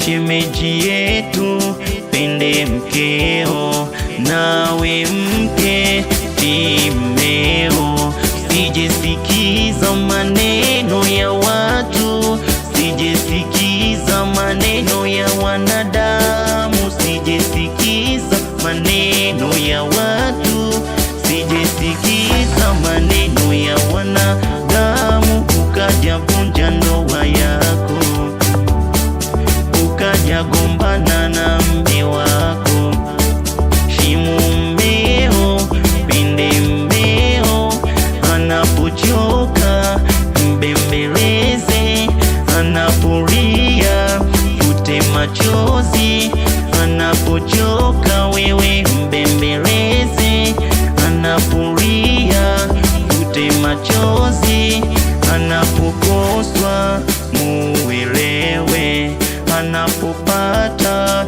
shemeji yetu, pende mkeo, nawe mke timeo. Sijesikiza maneno ya watu, sijesikiza maneno ya wanadamu, sijesikiza maneno ya watu, sijesikiza maneno ya wanadamu. Ukaja vunja ndoa yako, ukaja gombana na mme wako. Shimu mmeo, pende mmeo, anapochoka mbembeleze, anapolia fute machozi. Anapochoka wewe mbembeleze, anapolia fute machozi. Anapokoswa muelewe, anapopata